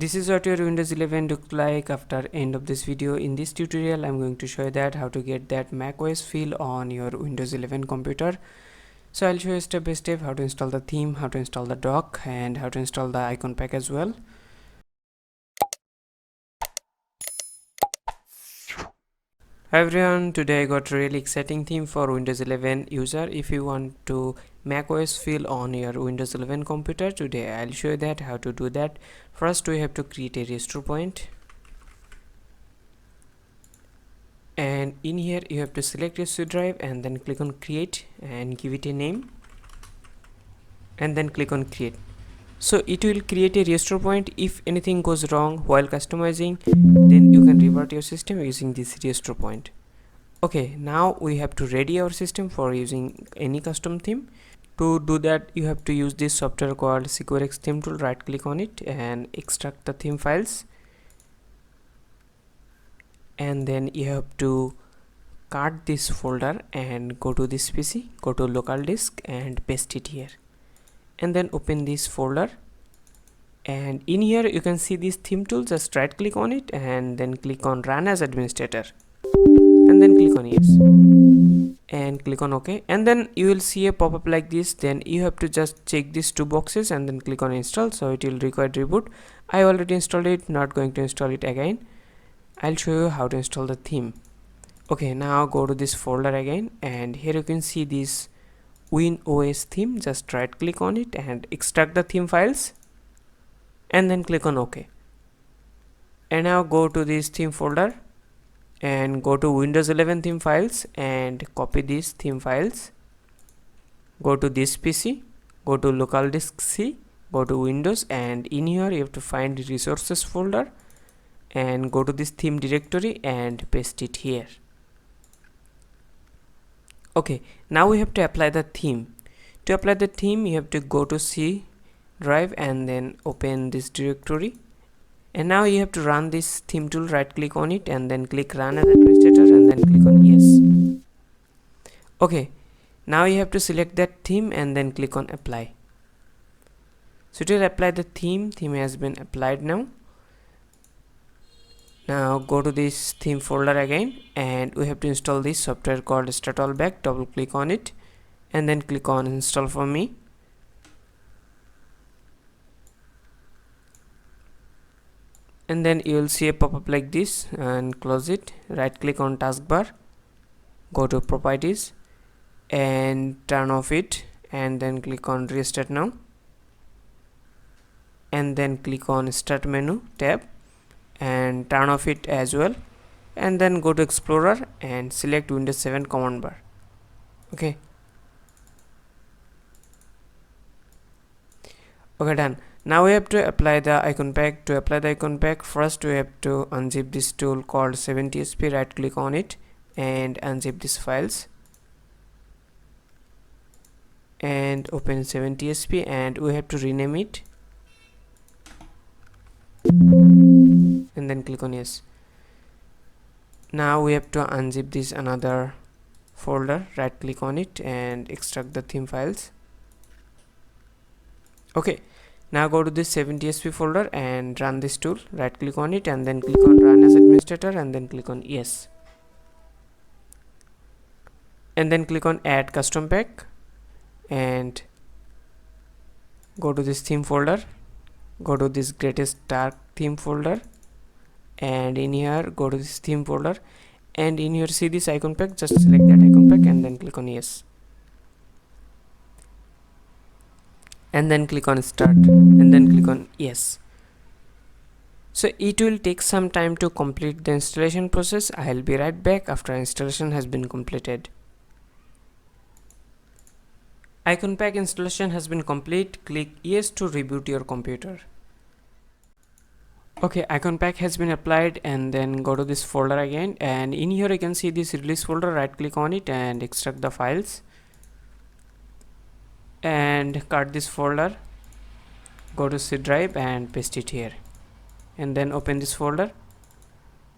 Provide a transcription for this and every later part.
This is what your Windows 11 looks like after end of this video. In this tutorial I'm going to show you that how to get that macOS feel on your Windows 11 computer. So I'll show you step by step how to install the theme, how to install the dock, and how to install the icon pack as well. Hi everyone, today I got a really exciting theme for Windows 11 user. If you want to macOS feel on your Windows 11 computer, today I'll show you that how to do that. First we have to create a restore point, and in here you have to select your C drive and then click on create and give it a name and then click on create. So it will create a restore point. If anything goes wrong while customizing, then you can revert your system using this restore point. Okay, now we have to ready our system for using any custom theme. To do that, you have to use this software called SecureX theme tool. Right click on it and extract the theme files, and then you have to cut this folder and go to this PC, go to local disk and paste it here, and then open this folder, and in here you can see this theme tool. Just right click on it and then click on run as administrator and then click on yes and click on OK, and then you will see a pop-up like this. Then you have to just check these two boxes and then click on install. So it will require reboot. I already installed it, not going to install it again. I'll show you how to install the theme. Okay, now go to this folder again, and here you can see this WinOS theme. Just right click on it and extract the theme files and then click on OK. And now go to this theme folder and go to Windows 11 theme files and copy these theme files. Go to this PC, go to local disk C, go to Windows, and in here you have to find resources folder and go to this theme directory and paste it here. Okay, now we have to apply the theme. To apply the theme, you have to go to C drive and then open this directory, and now you have to run this theme tool. Right click on it and then click run as administrator and then click on yes. Okay, now you have to select that theme and then click on apply. So it will apply the theme. Theme has been applied now. Now go to this theme folder again, and we have to install this software called StartAllBack. Double click on it and then click on install for me. And then you will see a pop-up like this, and close it. Right click on taskbar, go to properties and turn off it, and then click on restart now, and then click on start menu tab and turn off it as well, and then go to Explorer and select Windows 7 command bar. Okay, done. Now we have to apply the icon pack. To apply the icon pack, first we have to unzip this tool called 7tsp. Right click on it and unzip these files and open 7tsp, and we have to rename it and then click on yes. Now we have to unzip this another folder. Right click on it and extract the theme files. Okay, now go to this 7tsp folder and run this tool. Right click on it and then click on run as administrator and then click on yes, and then click on add custom pack and go to this theme folder, go to this greatest dark theme folder, and in here go to this theme folder, and in here see this icon pack. Just select that icon pack and then click on yes, and then click on start and then click on yes. So it will take some time to complete the installation process. I'll be right back after installation has been completed. Icon pack installation has been complete. Click yes to reboot your computer. Okay, icon pack has been applied, and then go to this folder again, and in here you can see this release folder. Right click on it and extract the files and cut this folder. Go to C drive and paste it here, and then open this folder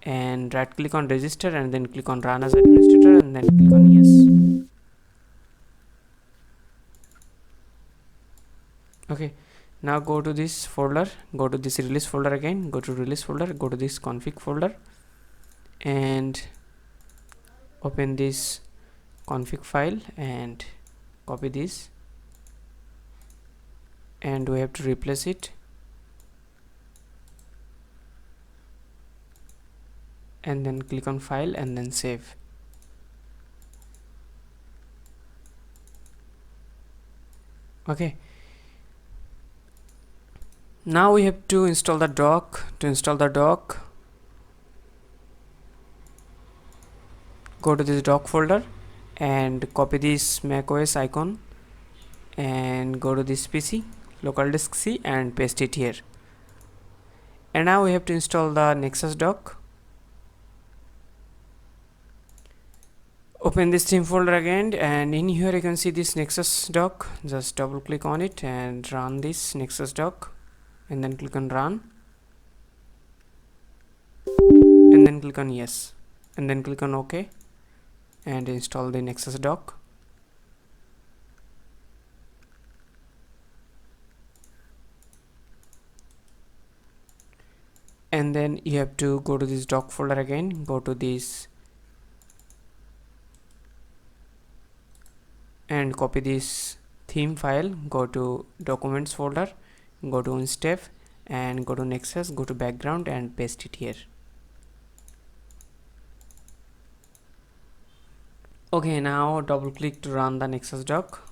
and right click on register and then click on run as administrator and then click on yes. Okay, Now go to this folder, go to this release folder again, go to release folder, go to this config folder and open this config file and copy this, and we have to replace it, and then click on file and then save. Okay, now we have to install the dock. To install the dock, go to this dock folder and copy this macOS icon and go to this PC, local disk C, and paste it here. And now we have to install the Nexus dock. Open this theme folder again, and in here you can see this Nexus dock. Just double click on it and run this Nexus dock, and then click on run, and then click on yes, and then click on OK and install the Nexus dock. And then you have to go to this dock folder again, go to this and copy this theme file, go to documents folder, go to Instep and go to Nexus, go to background and paste it here. Okay, now double click to run the Nexus dock,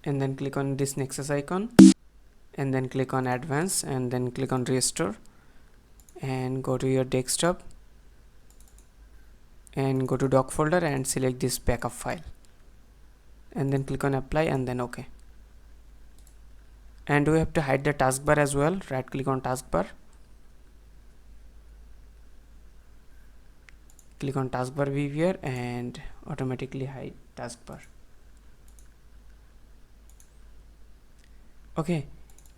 and then click on this Nexus icon and then click on advanced and then click on restore and go to your desktop and go to dock folder and select this backup file and then click on apply and then OK. And we have to hide the taskbar as well. Right click on taskbar, click on taskbar viewer and automatically hide taskbar. Okay,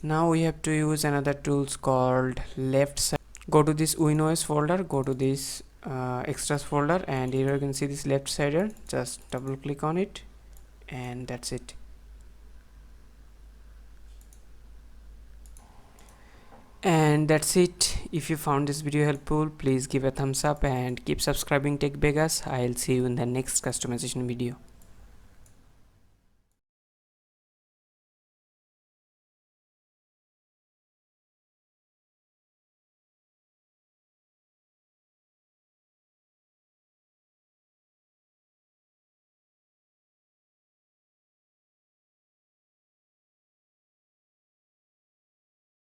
now we have to use another tools called left side. Go to this WinOS folder, go to this extras folder, and here you can see this left sider. Just double click on it and that's it. And that's it. If you found this video helpful, please give a thumbs up and keep subscribing Tech Vegas. I'll see you in the next customization video.